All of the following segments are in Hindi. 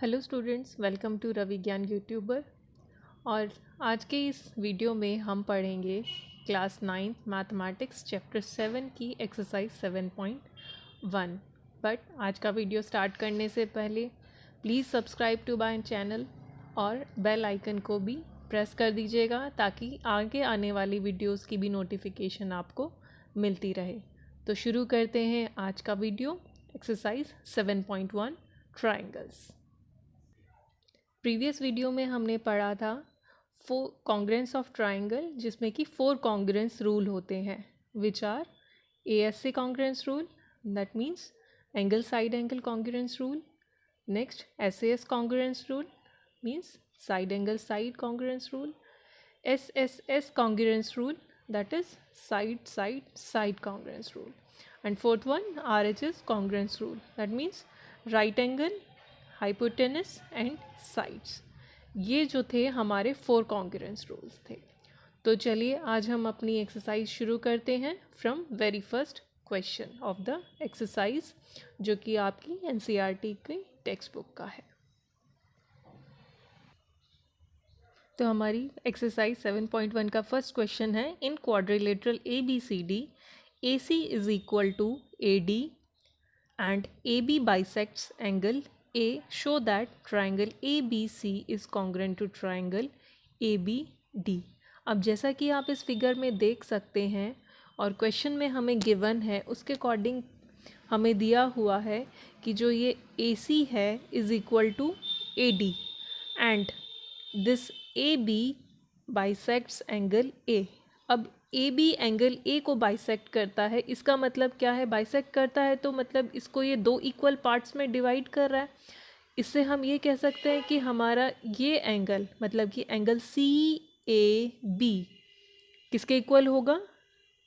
Hello students, welcome to Ravi Gyan YouTuber. और आज के इस वीडियो में हम पढ़ेंगे क्लास 9 मैथमेटिक्स चैप्टर 7 की एक्सरसाइज 7.1। बट आज का वीडियो स्टार्ट करने से पहले please subscribe to my channel और बेल आइकन को भी प्रेस कर दीजिएगा ताकि आगे आने वाली वीडियोस की भी नोटिफिकेशन आपको मिलती रहे। तो शुरू करते हैं आज का video. Exercise 7.1 triangles. Previous video में हमने पढ़ा था कॉन्ग्रेंस ऑफ ट्राइंगल, जिसमें कि 4 कॉन्ग्रेंस रूल होते हैं, which are ASA congruence rule, that means angle side angle congruence rule. Next SAS congruence rule means side angle side congruence rule. SSS congruence rule, that is side side side congruence rule. And fourth one RHS congruence rule, that means right angle, hypotenuse and sides. ये जो थे हमारे 4 कॉन्ग्रुएंस रूल्स थे। तो चलिए आज हम अपनी एक्सरसाइज शुरू करते हैं from very first question of the exercise, जो कि आपकी NCERT की टेक्स्ट बुक का है। तो हमारी एक्सरसाइज 7.1 का फर्स्ट क्वेश्चन है, in quadrilateral ABCD AC is equal to AD and AB bisects angle A, show that triangle ABC is congruent to triangle ABD। अब जैसा कि आप इस फिगर में देख सकते हैं और क्वेश्चन में हमें गिवन है, उसके अकॉर्डिंग हमें दिया हुआ है कि जो ये AC है is equal to AD and this AB bisects angle A। अब AB एंगल A को बाइसेक्ट करता है, इसका मतलब क्या है? बाइसेक्ट करता है तो मतलब इसको ये 2 इक्वल पार्ट्स में डिवाइड कर रहा है। इससे हम ये कह सकते हैं कि हमारा ये एंगल मतलब कि एंगल CAB किसके इक्वल होगा?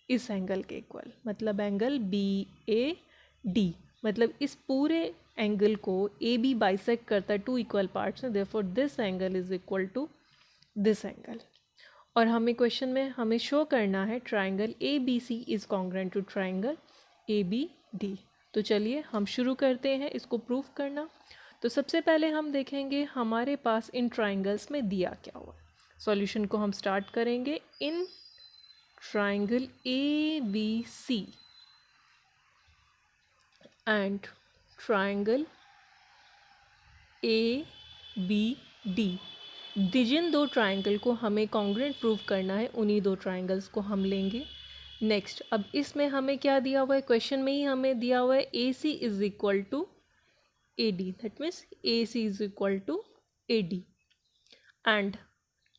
इस एंगल के इक्वल, मतलब एंगल BAD। मतलब इस पूरे एंगल को AB बाइसेक्ट करता है 2 इक्वल पार्ट्स में, therefore this angle is equal to this angle. और हमें क्वेश्चन में हमें शो करना है triangle ABC is congruent to triangle ABD। तो चलिए हम शुरू करते हैं इसको प्रूव करना। तो सबसे पहले हम देखेंगे हमारे पास इन ट्राइंगल्स में दिया क्या हुआ। सॉल्यूशन को हम स्टार्ट करेंगे। In triangle ABC and triangle ABD, जिन 2 ट्राइंगल को हमें कॉन्ग्रुएंट प्रूव करना है उन्हीं 2 ट्राइंगल्स को हम लेंगे। नेक्स्ट, अब इसमें हमें क्या दिया हुआ है? क्वेश्चन में ही हमें दिया हुआ है AC is equal to AD, that means AC is equal to AD। And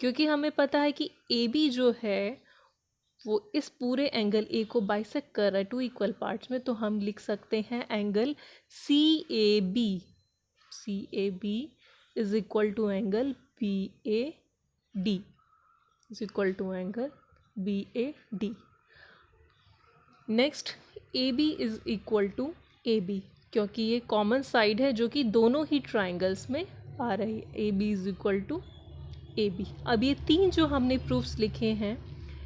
क्योंकि हमें पता है कि AB जो है वो इस पूरे एंगल A को बाइसेक्ट कर रहा है 2 इक्वल पार्ट्स में, तो हम लिख सकते हैं angle CAB is equal to angle BAD is equal to angle BAD। Next, AB is equal to AB, क्योंकि ये कॉमन साइड है जो कि दोनों ही ट्राइंगल्स में आ रही है। AB is equal to AB। अब ये 3 जो हमने प्रूफ्स लिखे हैं,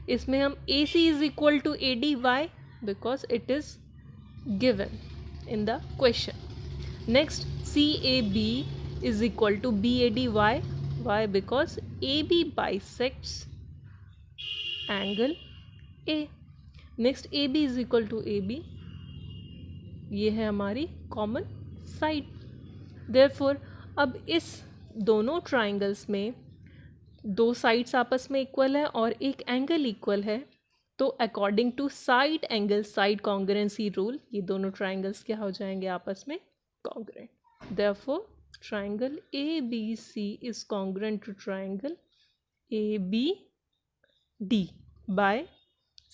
इसमें हम AC is equal to AD, why? Because it is given in the question. Next, CAB is equal to BAD, why? Why? Because AB bisects angle A. Next, AB is equal to AB, ये है हमारी कॉमन साइड। Therefore, अब इस दोनों ट्राइंगल्स में 2 साइड्स आपस में इक्वल है और एक एंगल इक्वल है, तो according to side angle side congruency rule ये दोनों ट्राइंगल्स क्या हो जाएंगे? आपस में congruent. Therefore, triangle ABC is congruent to triangle ABD by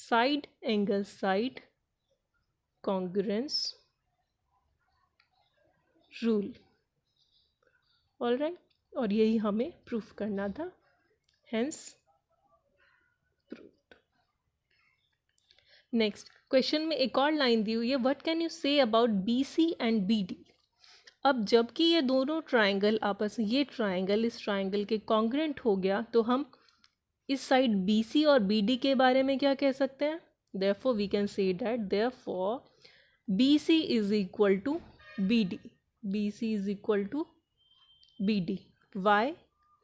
side angle side congruence rule। Alright, और यही हमें प्रूफ करना था, हेंस प्रूव्ड। नेक्स्ट, क्वेश्चन में एक और लाइन दी हुई है, what can you say about BC and BD। अब जबकि ये दोनों ट्राइंगल आपस में, ये ट्राइंगल इस ट्राइंगल के कॉन्ग्रुएंट हो गया, तो हम इस साइड BC और BD के बारे में क्या कह सकते हैं? Therefore we can say that therefore BC is equal to BD, BC is equal to BD. Why?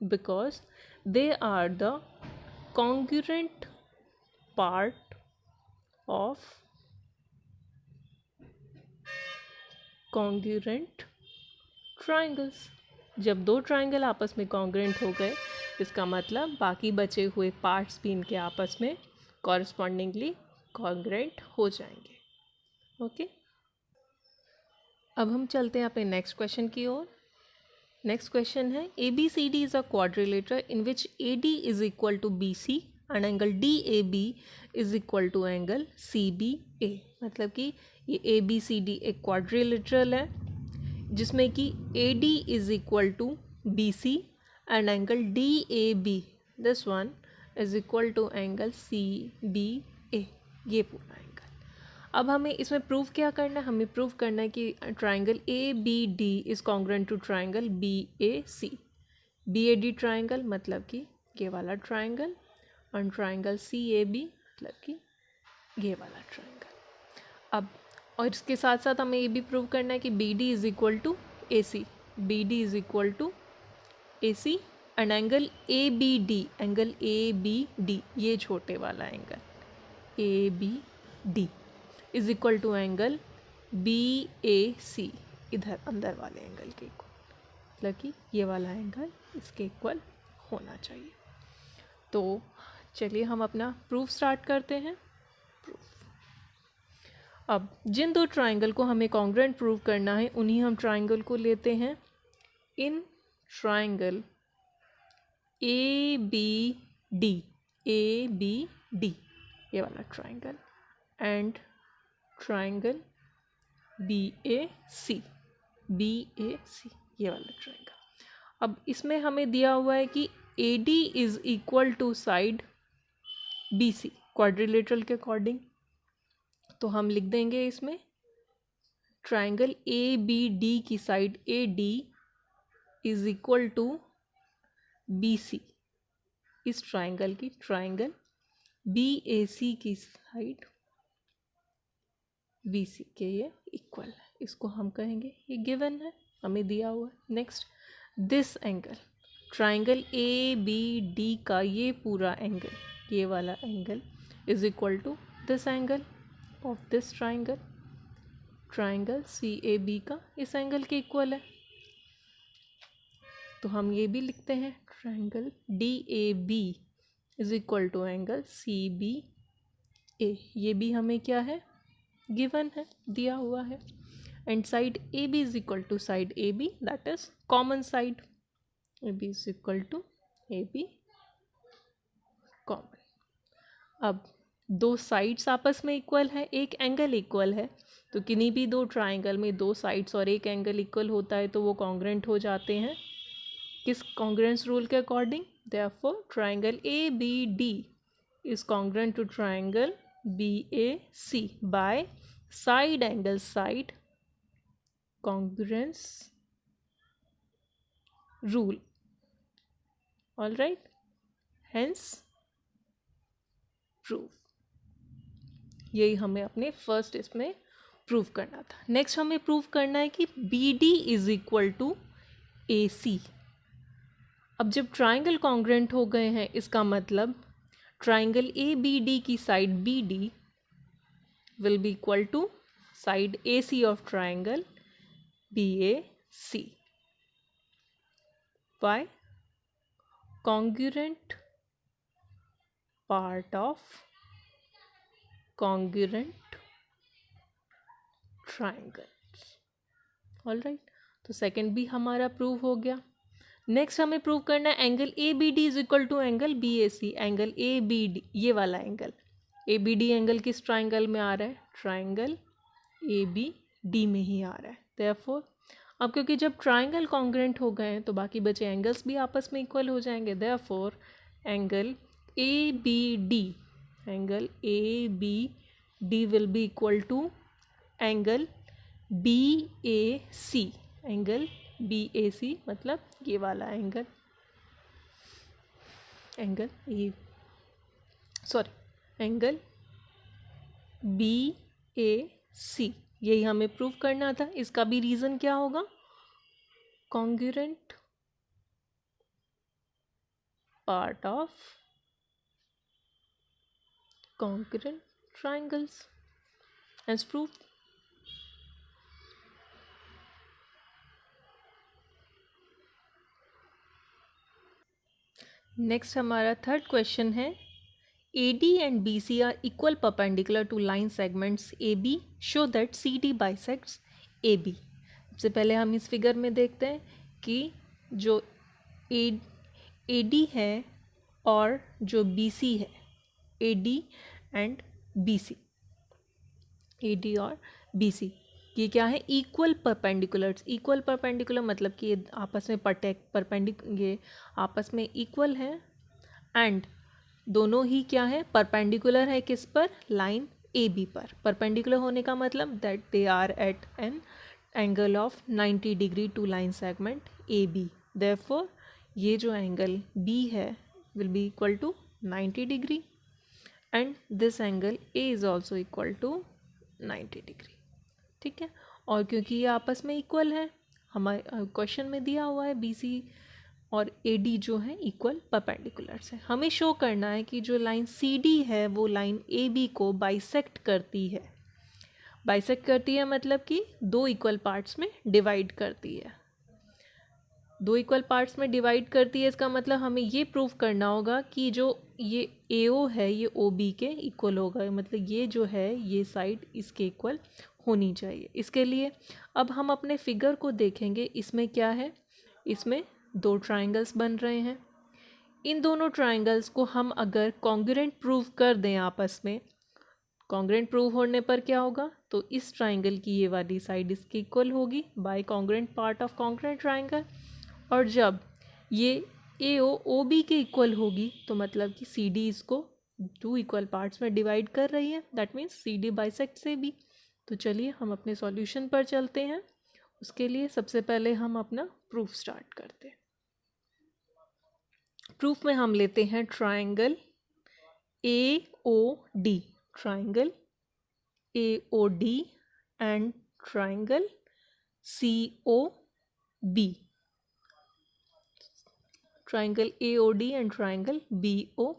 Because they are the congruent part of congruent triangles. जब दो ट्राइंगल आपस में कॉन्ग्रेंट हो गए, इसका मतलब बाकी बचे हुए पार्ट्स भी इनके आपस में कॉरस्पॉन्डिंगली कॉन्ग्रेंट हो जाएंगे. ओके, अब हम चलते हैं अपने नेक्स्ट क्वेश्चन की ओर. नेक्स्ट क्वेश्चन है ABCD is a quadrilateral in which AD is equal to BC and angle DAB is equal to angle CBA. मतलब कि ये ABCD एक क्वाड्रिलेटरल है जिसमें कि AD is equal to BC and angle DAB this one is equal to angle CBA. ये पूरा एंगल. अब हमें इसमें प्रूव क्या करना है? हमें प्रूव करना है कि triangle ABD is congruent to triangle BAC. BAD triangle मतलब कि ये वाला ट्राइंगल और ट्राइंगल CAB मतलब कि ये वाला ट्राइंगल. अब और इसके साथ साथ हमें ये भी प्रूव करना है कि BD is equal to AC. BD is equal to AC and angle ABD ये छोटे वाला angle ABD is equal to angle BAC इधर अंदर वाले एंगल के इक्वल. मतलब कि ये वाला एंगल इसके इक्वल होना चाहिए. तो चलिए हम अपना प्रूफ स्टार्ट करते हैं. अब जिन दो ट्राइंगल को हमें कॉन्ग्रुएंट प्रूव करना है उन्हीं हम ट्राइंगल को लेते हैं. इन ट्राइंगल ABD ये वाला ट्राइंगल एंड ट्राइंगल BAC ये वाला ट्राइंगल. अब इसमें हमें दिया हुआ है कि AD is equal to side BC quadrilateral के अकॉर्डिंग. तो हम लिख देंगे इसमें ट्राइंगल ABD की side AD is equal to BC. इस ट्राइंगल की ट्राइंगल BAC की साइड BC के ये इक्वल है. इसको हम कहेंगे ये गिवन है, हमें दिया हुआ है. Next this angle triangle ABD का ये पूरा एंगल, ये वाला angle is equal to this angle of this triangle CAB का इस एंगल के इक्वल है. तो हम ये भी लिखते हैं triangle DAB is equal to angle CBA. ये भी हमें क्या है? गिवन है, दिया हुआ है. And side AB is equal to side AB that is common side. AB is equal to AB common. अब दो साइड्स आपस में इक्वल है, एक एंगल इक्वल है. तो किन्हीं भी दो ट्राइंगल में दो साइड्स और एक एंगल इक्वल होता है तो वो कॉन्ग्रुएंट हो जाते हैं. किस कॉन्ग्रुएंस रूल के according? Therefore triangle ABD is congruent to triangle BAC by side angle side congruence rule. All right, hence proof. यही हमें अपने फर्स्ट इसमें प्रूव करना था. नेक्स्ट हमें प्रूव करना है कि BD is equal to AC. अब जब ट्राइंगल कॉन्ग्रुएंट हो गए हैं इसका मतलब ट्राइंगल ABD की side BD will be equal to side AC of triangle BAC. Why? Congruent part of congruent triangles. All right. तो सेकेंड भी हमारा प्रूव हो गया. नेक्स्ट हमें प्रूव करना है angle ABD is equal to angle BAC. Angle ABD ये वाला एंगल ABD एंगल किस ट्राइंगल में आ रहा है? ट्राइंगल ABD में ही आ रहा है. देयरफॉर अब क्योंकि जब ट्राइंगल कॉन्ग्रुएंट हो गए हैं तो बाकी बचे एंगल्स भी आपस में इक्वल हो जाएंगे. Therefore angle ABD will be equal to angle BAC. Angle BAC मतलब ये वाला एंगल एंगल BAC. यही हमें प्रूव करना था. इसका भी रीज़न क्या होगा? Congruent part of congruent triangles as proof. Next हमारा थर्ड क्वेश्चन है AD and BC are equal perpendicular to line segments AB. Show that CD bisects AB. सबसे पहले हम इस फिगर में देखते हैं कि जो AD है और जो BC है, AD and BC, AD और BC ये क्या है? Equal perpendiculars. इक्वल परपेंडिकुलर मतलब कि ये आपस में ये आपस में इक्वल है एंड दोनों ही क्या है? परपेंडिकुलर है. किस पर? लाइन ए बी पर. परपेंडिकुलर होने का मतलब that they are at an angle of 90 degree to line segment A B. Therefore ये जो एंगल बी है will be equal to 90 degree and this angle A is also equal to 90 degree. ठीक है. और क्योंकि ये आपस में इक्वल है, हमारे क्वेश्चन में दिया हुआ है बी सी और ए डी जो है इक्वल परपेंडिकुलर्स है. हमें शो करना है कि जो लाइन सी डी है वो लाइन ए बी को बाइसेक्ट करती है. बाइसेक्ट करती है मतलब कि दो इक्वल पार्ट्स में डिवाइड करती है. दो इक्वल पार्ट्स में डिवाइड करती है इसका मतलब हमें ये प्रूव करना होगा कि जो ये ए ओ है ये ओ बी के इक्वल होगा. मतलब ये जो है ये साइड इसके इक्वल होनी चाहिए. इसके लिए अब हम अपने फिगर को देखेंगे. इसमें क्या है? इसमें दो ट्राइंगल्स बन रहे हैं. इन दोनों ट्राइंगल्स को हम अगर कॉन्ग्रुएंट प्रूव कर दें आपस में, कॉन्ग्रुएंट प्रूव होने पर क्या होगा? तो इस ट्राइंगल की ये वाली साइड इसकी इक्वल होगी by congruent part of congruent triangle. और जब ये ए ओ बी के इक्वल होगी तो मतलब कि सी डी इसको टू इक्वल पार्ट्स में डिवाइड कर रही है. That means C D bisects A B. तो चलिए हम अपने सॉल्यूशन पर चलते हैं. उसके लिए सबसे पहले हम अपना प्रूफ स्टार्ट करते हैं. प्रूफ में हम लेते हैं triangle A O D, triangle A O D and triangle C O B, triangle A O D and triangle B O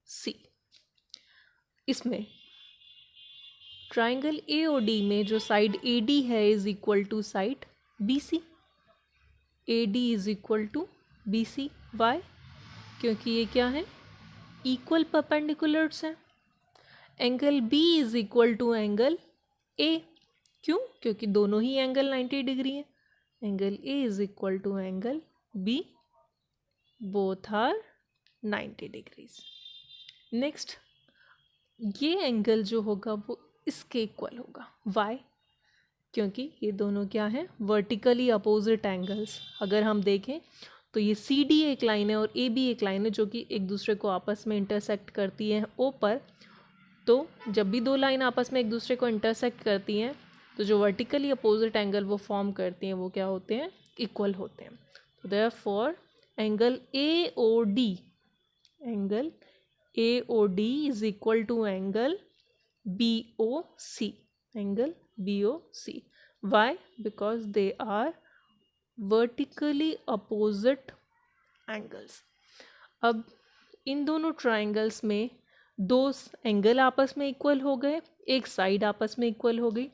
C. इसमें ट्राइंगल ए ओ डी में जो साइड ए डी है is equal to side B C. A D is equal to B C. Why? क्योंकि ये क्या है? इक्वल परपेंडिकुलर्स हैं. Angle B is equal to angle A. क्यों? क्योंकि दोनों ही एंगल 90 डिग्री है. Angle A is equal to angle B, both are 90 degrees. Next ये एंगल जो होगा वो इसके इक्वल होगा. वाई? क्योंकि ये दोनों क्या है? Vertically opposite angles. अगर हम देखें तो ये सी डी एक लाइन है और ए बी एक लाइन है जो कि एक दूसरे को आपस में इंटरसेक्ट करती है ओ पर. तो जब भी दो लाइन आपस में एक दूसरे को इंटरसेक्ट करती हैं तो जो वर्टिकली अपोजिट एंगल वो फॉर्म करती हैं वो क्या होते हैं? इक्वल होते हैं. तो therefore angle A O D, angle A O D is equal to angle B O C, angle B O C. Why? Because they are vertically opposite angles. अब इन दोनों ट्राइंगल्स में दो एंगल आपस में इक्वल हो गए, एक साइड आपस में इक्वल हो गई.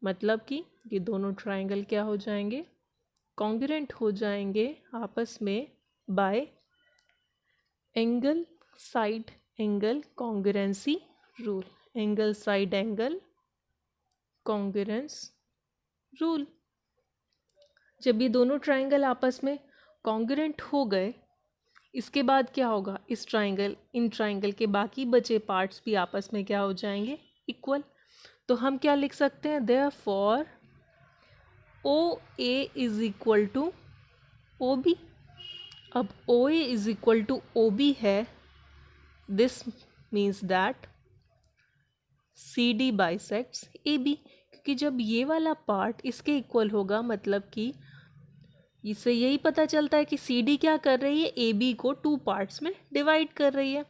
मतलब कि ये दोनों ट्राइंगल क्या हो जाएंगे? कॉन्ग्रुएंट हो जाएंगे आपस में bye angle side angle congruency rule. Angle side angle congruence rule. जब ये दोनों ट्राइंगल आपस में कॉन्ग्रुएंट हो गए इसके बाद क्या होगा? इन ट्राइंगल के बाकी बचे पार्ट्स भी आपस में क्या हो जाएंगे? इक्वल. तो हम क्या लिख सकते हैं? Therefore O A is equal to O B. अब O A is equal to O B है. This means that C D bisects A B. क्योंकि जब ये वाला पार्ट इसके इक्वल होगा मतलब कि इससे यही पता चलता है कि सी डी क्या कर रही है? ए बी को टू पार्ट्स में डिवाइड कर रही है.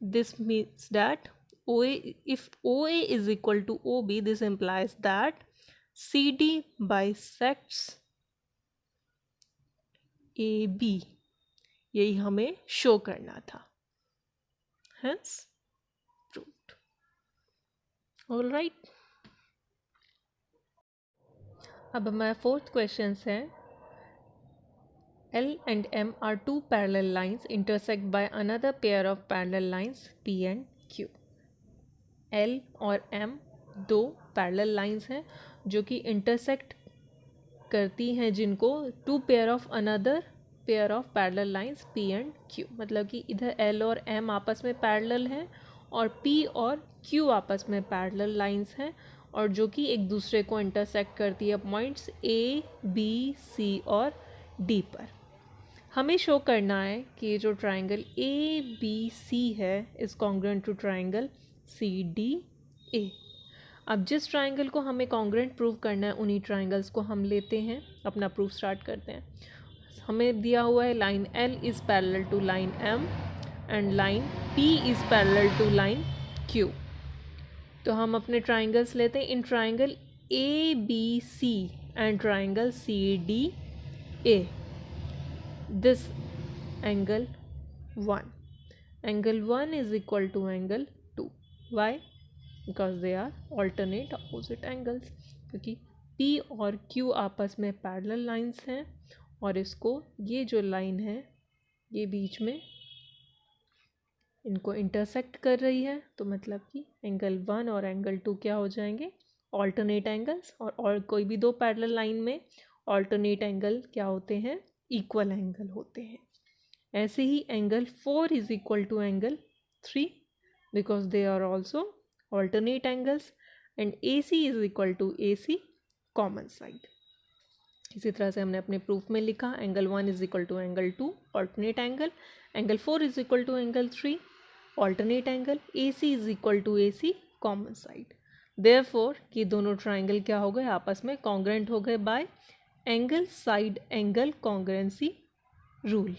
This means that O A, if O A is equal to O B, this implies that C D bisects A B. यही हमें शो करना था। Hence proved. ऑलराइट, अब हमारा फोर्थ क्वेश्चन है L and M are two parallel lines intersect by another pair of parallel lines P and Q। L और M दो पैरेलल लाइंस हैं जो कि इंटरसेक्ट करती हैं, जिनको two pair of another pair of parallel lines P and Q। मतलब कि इधर L और M आपस में पैरेलल हैं और P और Q आपस में पैरेलल लाइंस हैं, और जो कि एक दूसरे को इंटरसेक्ट करती है पॉइंट्स A, B, C और D पर। हमें शो करना है कि ये जो ट्राइंगल ABC है is congruent to triangle CDA। अब जिस ट्राइंगल को हमें कॉन्ग्रुएंट प्रूव करना है उन्हीं ट्राइंगल्स को हम लेते हैं, अपना प्रूफ स्टार्ट करते हैं। हमें दिया हुआ है line L is parallel to line M and line P is parallel to line Q। तो हम अपने ट्राइंगल्स लेते हैं। In triangle ABC and triangle CDA, this angle 1 is equal to angle 2। why? because they are alternate opposite angles, क्योंकि P और Q आपस में पैरेलल लाइंस हैं और इसको ये जो लाइन है ये बीच में इनको इंटरसेक्ट कर रही है, तो मतलब कि एंगल 1 और एंगल 2 क्या हो जाएंगे? Alternate angles. और कोई भी दो पैरेलल लाइन में ऑल्टरनेट एंगल क्या होते हैं? इक्वल एंगल होते हैं। ऐसे ही angle 4 is equal to angle 3 because they are also alternate angles, and AC is equal to AC common side. इसी तरह से हमने अपने प्रूफ में लिखा angle 1 is equal to angle 2 alternate angle, angle 4 is equal to angle 3 alternate angle, AC is equal to AC common side. Therefore कि दोनों ट्राइंगल क्या हो गए? आपस में कॉन्ग्रुएंट हो गए bye angle side angle congruency rule.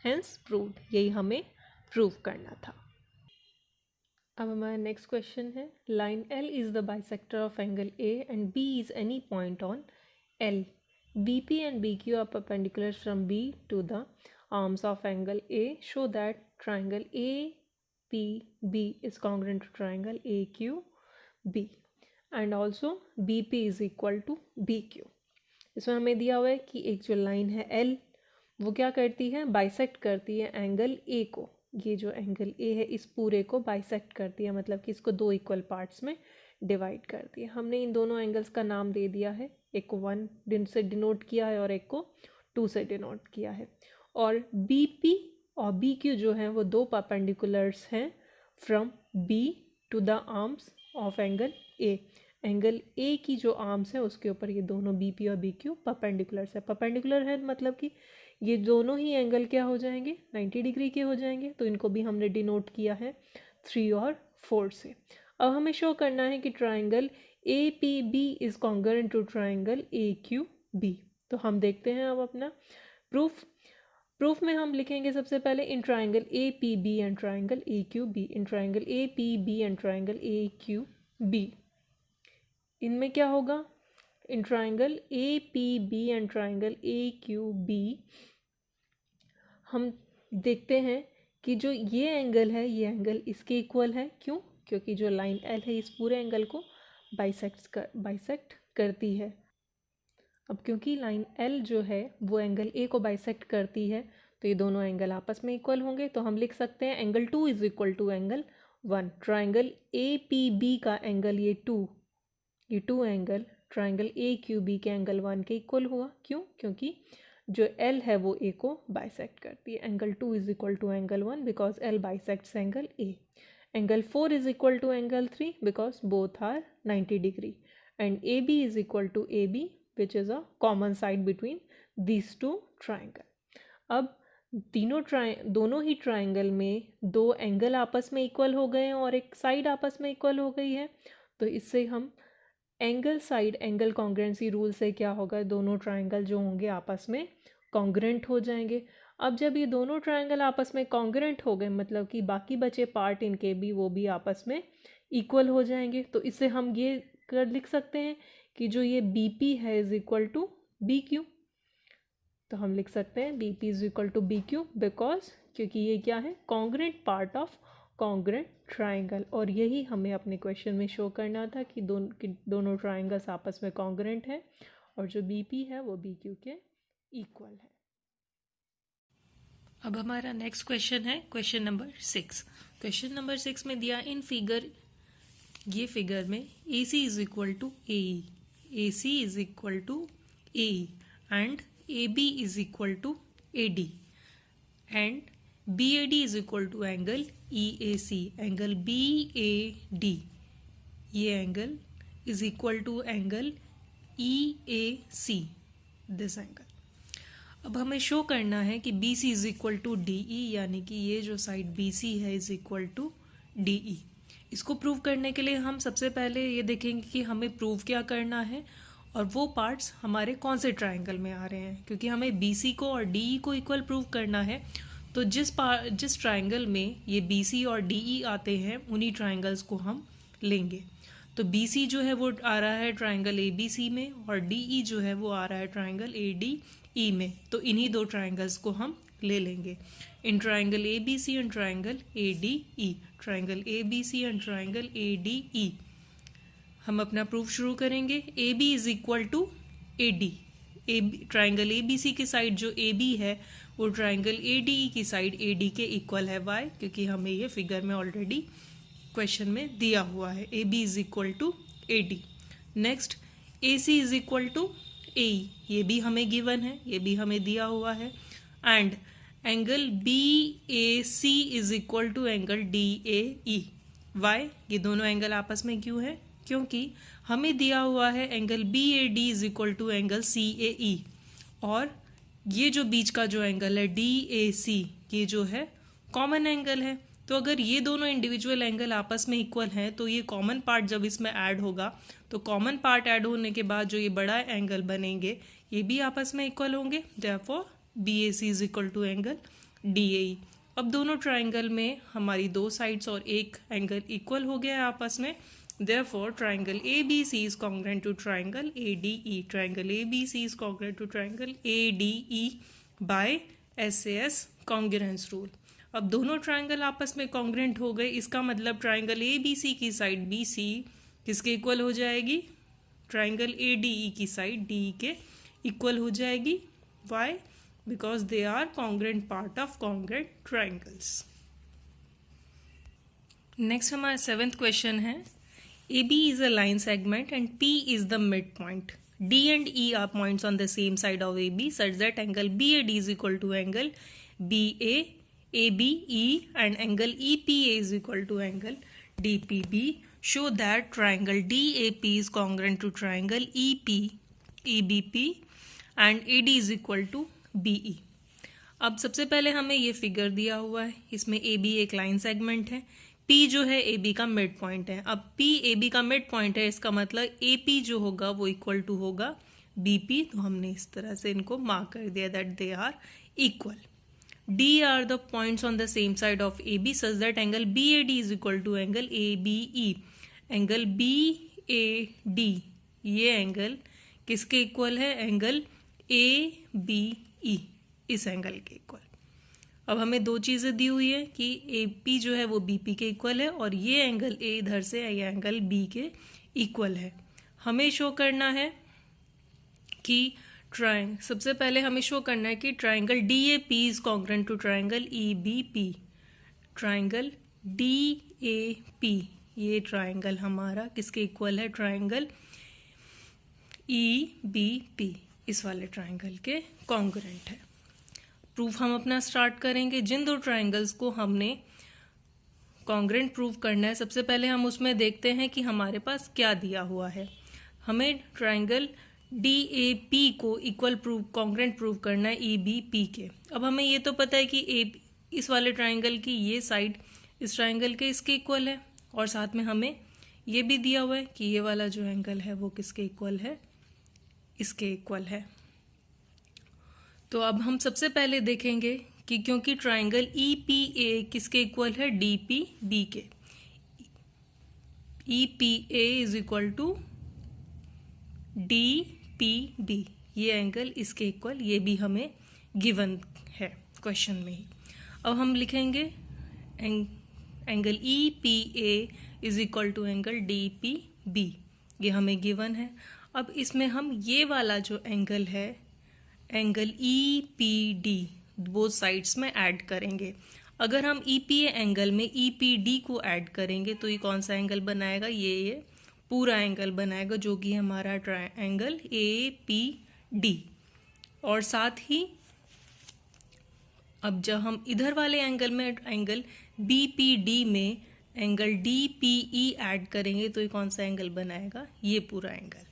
Hence proved. यही हमें प्रूव करना था। अब हमारा नेक्स्ट क्वेश्चन है line L is the bisector of angle A and B is any point on L। BP and BQ are perpendicular from B to the arms of angle A. Show that triangle APB is congruent to triangle AQB and also BP is equal to BQ। इसमें हमें दिया हुआ है कि एक जो लाइन है L वो क्या करती है? बाइसेक्ट करती है एंगल A को। ये जो एंगल A है इस पूरे को बाइसेक्ट करती है, मतलब कि इसको दो इक्वल पार्ट्स में डिवाइड करती है। हमने इन दोनों एंगल्स का नाम दे दिया है, एक को 1 से डिनोट किया है और एक को 2 से डिनोट किया है। और BP और BQ जो हैं वो दो परपेंडिकुलर्स हैं from B to the arms of angle A। Angle A की जो आर्म्स है उसके ऊपर ये दोनों BP और BQ परपेंडिकुलर्स है। परपेंडिकुलर है मतलब कि ये दोनों ही एंगल क्या हो जाएंगे? 90 डिग्री के हो जाएंगे। तो इनको भी हमने डिनोट किया है 3 और 4 से। अब हमें शो करना है कि triangle APB is congruent to triangle AQB। तो हम देखते हैं अब अपना प्रूफ में हम लिखेंगे सबसे पहले in triangle APB and triangle AQB। In triangle APB and triangle AQB, इनमें क्या होगा? In triangle APB and triangle AQB हम देखते हैं कि जो ये एंगल है ये एंगल इसके इक्वल है। क्यों? क्योंकि जो लाइन L है इस पूरे एंगल को बाइसेक्ट करती है। अब क्योंकि लाइन L जो है वो एंगल A को बाइसेक्ट करती है तो ये दोनों एंगल आपस में इक्वल होंगे। तो हम लिख सकते हैं angle 2 is equal to angle 1। Triangle APB का एंगल ये 2 एंगल ट्राइंगल AQB के एंगल 1 के इक्वल हुआ। क्यों? क्योंकि जो L है वो A को बाइसेक्ट करती है। Angle 2 is equal to angle 1 because L bisects angle A। Angle 4 is equal to angle 3 because both are 90 degree, and AB is equal to AB which is a common side between these two triangle. अब दोनों ही ट्राइंगल में दो एंगल आपस में इक्वल हो गए हैं और एक साइड आपस में इक्वल हो गई है। तो इससे हम angle side angle congruency rule से क्या होगा? दोनों ट्राइंगल जो होंगे आपस में कॉन्ग्रुएंट हो जाएंगे। अब जब ये दोनों ट्राइंगल आपस में कॉन्ग्रुएंट हो गए मतलब कि बाकी बचे पार्ट इनके भी वो भी आपस में इक्वल हो जाएंगे। तो इससे हम ये कर लिख सकते हैं कि जो ये BP है इज इक्वल टू BQ। तो हम लिख सकते हैं B P is equal to B Q, because क्योंकि ये क्या है, congruent part of congruent triangle, और यही हमें अपने क्वेश्चन में शो करना था कि दोनों ट्राइंगल्स आपस में कॉन्ग्रेंट है और जो बी पी है वो बी क्यू के इक्वल है। अब हमारा नेक्स्ट क्वेश्चन है क्वेश्चन नंबर 6। क्वेश्चन नंबर 6 में दिया इन फिगर, ये फिगर में A C is equal to A C is equal to A and A B is equal to A D and B A D is equal to angle E A C, angle B A D, ये angle is equal to angle E A C, this angle. अब हमें शो करना है कि B C is equal to D E, यानी कि ये जो साइड बी सी है is equal to D E. इसको प्रूव करने के लिए हम सबसे पहले ये देखेंगे कि हमें प्रूव क्या करना है और वो पार्ट्स हमारे कौन से ट्राइंगल में आ रहे हैं, क्योंकि हमें बी सी को और डी ई को इक्वल प्रूव करना है। तो जिस ट्राइंगल में ये बी सी और डी ई आते हैं उन्हीं ट्राइंगल्स को हम लेंगे। तो बी सी जो है वो आ रहा है ट्राइंगल ए बी सी में और डी ई जो है वो आ रहा है ट्राइंगल ए डी ई में, तो इन्हीं दो ट्राइंगल्स को हम ले लेंगे। In triangle A B C and triangle A D E, triangle A B C and triangle A D E. हम अपना प्रूफ शुरू करेंगे। A B is equal to A D, triangle A B C की साइड जो ए बी है वो ट्राइंगल ए डी ई की साइड ए डी के इक्वल है। वाई? क्योंकि हमें ये फिगर में ऑलरेडी क्वेश्चन में दिया हुआ है। A B is equal to A D. Next A C is equal to A, ये भी हमें गिवन है, ये भी हमें दिया हुआ है। And angle B A C is equal to angle D A E. Why? ये दोनों एंगल आपस में क्यों है? क्योंकि हमें दिया हुआ है angle B A D is equal to angle C A E, और ये जो बीच का जो एंगल है डी ए सी, ये जो है कॉमन एंगल है। तो अगर ये दोनों इंडिविजुअल एंगल आपस में इक्वल हैं तो ये कॉमन पार्ट जब इसमें ऐड होगा तो कॉमन पार्ट ऐड होने के बाद जो ये बड़ा एंगल बनेंगे ये भी आपस में इक्वल होंगे। Therefore B A C is equal to angle D A E. अब दोनों ट्राइंगल में हमारी दो साइड्स और एक एंगल इक्वल हो गया है आपस में। Therefore, triangle ABC is congruent to triangle ADE. Triangle ABC is congruent to triangle ADE by SAS congruence rule. अब दोनों ट्राइंगल आपस में कॉन्ग्रेंट हो गए, इसका मतलब ट्राइंगल ABC की साइड BC किसके इक्वल हो जाएगी? ट्राइंगल ADE की साइड DE के इक्वल हो जाएगी। Why? Because they are congruent part of congruent triangles. Next हमारा 7th क्वेश्चन है AB is a line segment and P is the midpoint. D and E are points on the same side of AB such that angle BAD is equal to angle BA, ABE and angle EPA is equal to angle DPB. Show that triangle DAP is congruent to triangle EBP and AD is equal to BE. अब सबसे पहले हमें ये फिगर दिया हुआ है, इसमें AB एक लाइन सेगमेंट है, P जो है AB का मिड पॉइंट है। अब P AB का मिड पॉइंट है, इसका मतलब AP जो होगा वो इक्वल टू होगा BP। तो हमने इस तरह से इनको मार्क कर दिया that they are equal. D are the points on the same side of AB such that angle BAD is equal to angle ABE। Angle BAD ये एंगल किसके इक्वल है? एंगल ABE, इस एंगल के इक्वल। अब हमें दो चीज़ें दी हुई है कि AP जो है वो BP के इक्वल है और ये एंगल A इधर से ये एंगल B के इक्वल है। हमें शो करना है कि सबसे पहले हमें शो करना है कि triangle DAP is congruent to triangle EBP। Triangle DAP ये ट्राइंगल हमारा किसके इक्वल है? ट्राइंगल EBP, इस वाले ट्राइंगल के कॉन्ग्रुएंट है। प्रूफ हम अपना स्टार्ट करेंगे। जिन दो ट्राइंगल्स को हमने कॉन्ग्रुएंट प्रूव करना है, सबसे पहले हम उसमें देखते हैं कि हमारे पास क्या दिया हुआ है। हमें ट्राइंगल DAP को इक्वल प्रूव कॉन्ग्रुएंट प्रूव करना है EBP के। अब हमें ये तो पता है कि इस वाले ट्राइंगल की ये साइड इस ट्राइंगल के इसके इक्वल है और साथ में हमें ये भी दिया हुआ है कि ये वाला जो एंगल है वो किसके इक्वल है? इसके इक्वल है। तो अब हम सबसे पहले देखेंगे कि क्योंकि ट्राइंगल EPA किसके इक्वल है? DPB के। EPA is equal to DPB, ये एंगल इसके इक्वल, ये भी हमें गिवन है क्वेश्चन में ही। अब हम लिखेंगे angle E P A is equal to angle D P B, ये हमें गिवन है। अब इसमें हम ये वाला जो एंगल है angle E P D both sides में ऐड करेंगे। अगर हम ई पी ए एंगल में ई पी डी को ऐड करेंगे तो ये कौन सा एंगल बनाएगा, ये पूरा एंगल बनाएगा जो कि हमारा ट्रायंगल ए पी डी। और साथ ही अब जब हम इधर वाले एंगल में एंगल बी पी डी में angle D P E add करेंगे तो ये कौन सा एंगल बनाएगा, ये पूरा एंगल।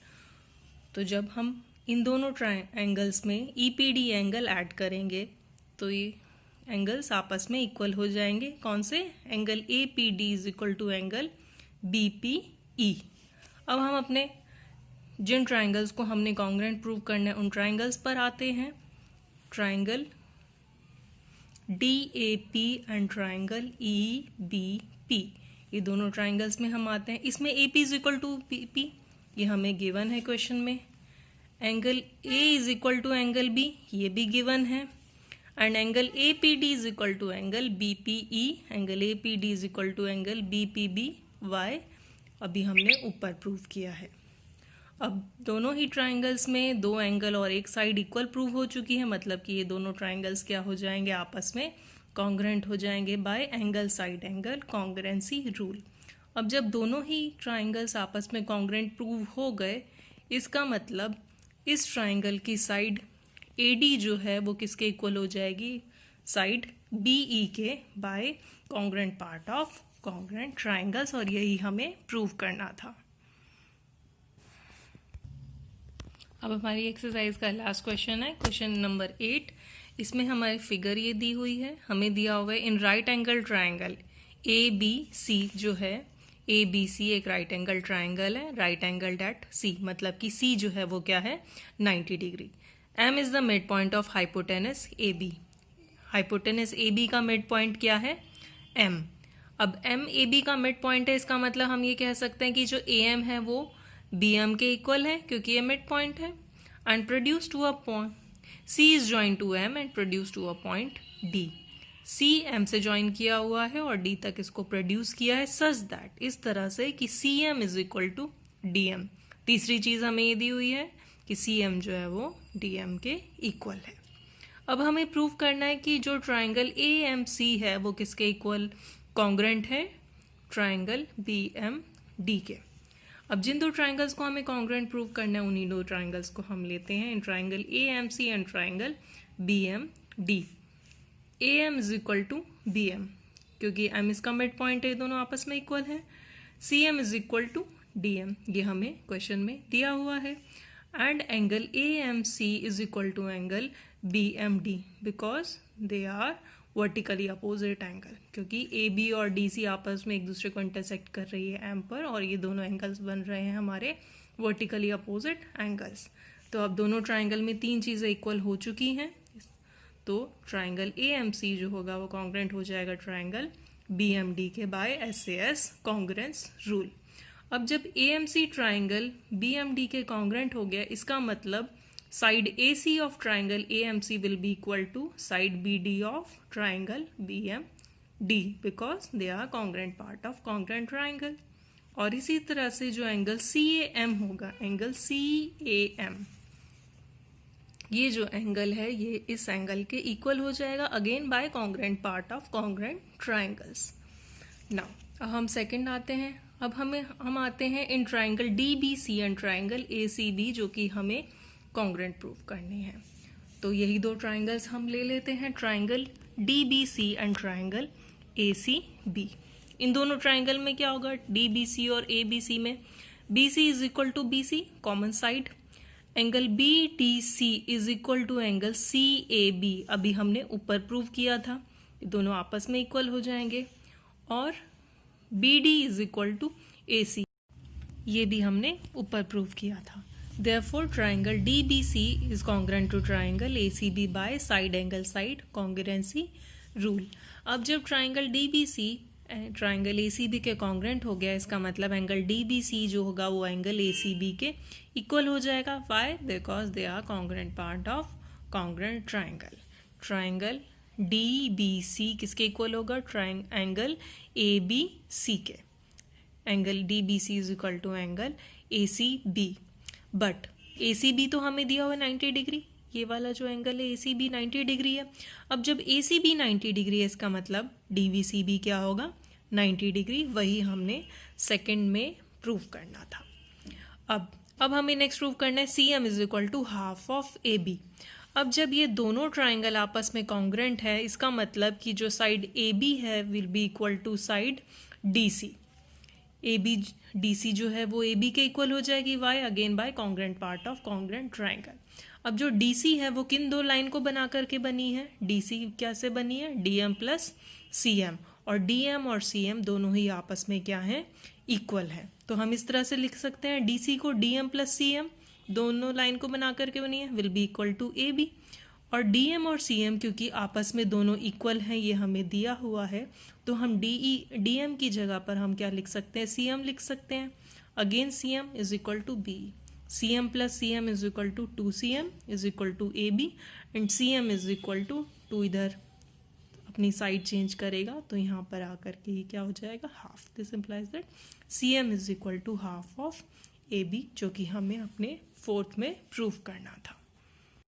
तो जब हम इन दोनों एंगल्स में E P D angle add करेंगे तो ये एंगल्स आपस में इक्वल हो जाएंगे। कौन से, angle A P D is equal to angle B P E. अब हम अपने जिन ट्राइंगल्स को हमने कॉन्ग्रुएंट प्रूव करना है उन ट्राइंगल्स पर आते हैं। Triangle D A P and triangle E B P, ये दोनों ट्राइंगल्स में हम आते हैं। इसमें A P is equal to P, ये हमें गिवन है क्वेश्चन में। Angle A is equal to angle B, ये भी गिवन है। And angle A P D is equal to angle B P E, angle A P D is equal to angle B P B why, अभी हमने ऊपर प्रूव किया है। अब दोनों ही ट्राइंगल्स में दो एंगल और एक साइड इक्वल प्रूव हो चुकी है, मतलब कि ये दोनों ट्राइंगल्स क्या हो जाएंगे, आपस में कॉन्ग्रुएंट हो जाएंगे bye angle side angle congruency rule. अब जब दोनों ही ट्राइंगल्स आपस में कॉन्ग्रुएंट प्रूव हो गए, इसका मतलब इस ट्राइंगल की साइड AD जो है वो किसके इक्वल हो जाएगी, साइड BE के by congruent part of congruent triangles, और यही हमें प्रूव करना था। अब हमारी एक्सरसाइज का लास्ट क्वेश्चन है, क्वेश्चन नंबर 8। इसमें हमारी फिगर ये दी हुई है, हमें दिया हुआ है in right angle triangle ABC जो है ABC एक राइट एंगल ट्राइंगल है, राइट एंगल एट C, मतलब कि C जो है वो क्या है 90 degree. M is the mid point of hypotenuse AB, hypotenuse AB का मिड पॉइंट क्या है M। अब M AB का मिड पॉइंट है, इसका मतलब हम ये कह सकते हैं कि जो AM है वो BM के इक्वल है क्योंकि ये मिड पॉइंट है। And produce to a point C is join to M and produce to a point D। C M से ज्वाइन किया हुआ है और D तक इसको प्रोड्यूस किया है सच दैट, इस तरह से कि CM is equal to DM। तीसरी चीज हमें ये दी हुई है कि CM जो है वो DM के इक्वल है। अब हमें प्रूव करना है कि जो ट्राइंगल AMC है वो किसके इक्वल कॉन्ग्रुएंट है, ट्राइंगल BMD के। अब जिन दो ट्राइंगल्स को हमें कॉन्ग्रुएंट प्रूव करना है उन्हीं दो ट्राइंगल्स को हम लेते हैं in triangle AMC and triangle BMD। AM is equal to BM क्योंकि M इसका मिड पॉइंट है, दोनों आपस में इक्वल है। CM is equal to DM, ये हमें क्वेश्चन में दिया हुआ है। And angle AMC is equal to angle BMD because they are vertically opposite angle, क्योंकि AB और DC आपस में एक दूसरे को इंटरसेक्ट कर रही है M पर, और ये दोनों एंगल्स बन रहे हैं हमारे वर्टिकली अपोजिट एंगल्स। तो अब दोनों ट्राइंगल में तीन चीज़ें इक्वल हो चुकी हैं, तो ट्राइंगल AMC जो होगा वो कॉन्ग्रुएंट हो जाएगा ट्राइंगल BMD के बाय SAS कॉन्ग्रुएंस रूल। अब जब AMC ट्राइंगल BMD के कॉन्ग्रुएंट हो गया, इसका मतलब side AC of triangle AMC will be equal to side BD of triangle BMD because they are congruent part of congruent triangle. और इसी तरह से जो एंगल CAM होगा, एंगल CAM, ये जो एंगल है ये इस एंगल के इक्वल हो जाएगा again by congruent part of congruent triangles. Now अब हम सेकंड आते हैं। अब हम आते हैं in triangle DBC and triangle ACB जो कि हमें कॉन्ग्रुएंट प्रूव करने हैं। तो यही दो ट्राइंगल्स हम ले लेते हैं, triangle DBC and triangle ACB। इन दोनों ट्राइंगल में क्या होगा, DBC और ABC में BC is equal to BC common side, angle BDC is equal to angle CAB, अभी हमने ऊपर प्रूव किया था, दोनों आपस में इक्वल हो जाएंगे। और BD is equal to AC, ये भी हमने ऊपर प्रूव किया था। Therefore, triangle DBC is congruent to triangle ACB by side angle side congruency rule। अब जब ट्राइंगल DBC ट्राइंगल ACB के कॉन्ग्रुएंट हो गया, इसका मतलब एंगल DBC जो होगा वो एंगल ACB के इक्वल हो जाएगा। Why? Because they are congruent part of congruent triangle। Triangle DBC किसके इक्वल होगा? एंगल ABC के। Angle DBC is equal to angle ACB। But ACB तो हमें दिया हुआ 90 डिग्री, ये वाला जो एंगल है ACB 90 डिग्री है। अब जब ACB 90 डिग्री है, इसका मतलब DBCB क्या होगा? 90 डिग्री। वही हमने सेकंड में प्रूव करना था। अब हमें नेक्स्ट प्रूव करना है CM is equal to half of AB। अब जब ये दोनों ट्राइंगल आपस में कॉन्ग्रेंट है, इसका मतलब कि जो साइड AB है will be equal to side DC। AB DC जो है वो AB के इक्वल हो जाएगी। Why? Again by congruent part of congruent triangle. अब जो DC है वो किन दो लाइन को बना करके बनी है? DC कैसे बनी है? DM plus CM। और DM और CM दोनों ही आपस में क्या है? इक्वल है। तो हम इस तरह से लिख सकते हैं DC को DM प्लस CM दोनों लाइन को बना करके बनी है will be equal to AB। और DM और CM क्योंकि आपस में दोनों इक्वल हैं, ये हमें दिया हुआ है, तो हम DM की जगह पर हम क्या लिख सकते हैं? CM लिख सकते हैं। Again CM is equal to B। CM plus CM is equal to 2CM is equal to AB and CM is equal to इधर अपनी साइड चेंज करेगा तो यहाँ पर आकर के ही क्या हो जाएगा? Half. This implies that CM is equal to half of AB, जो कि हमें अपने फोर्थ में प्रूव करना था।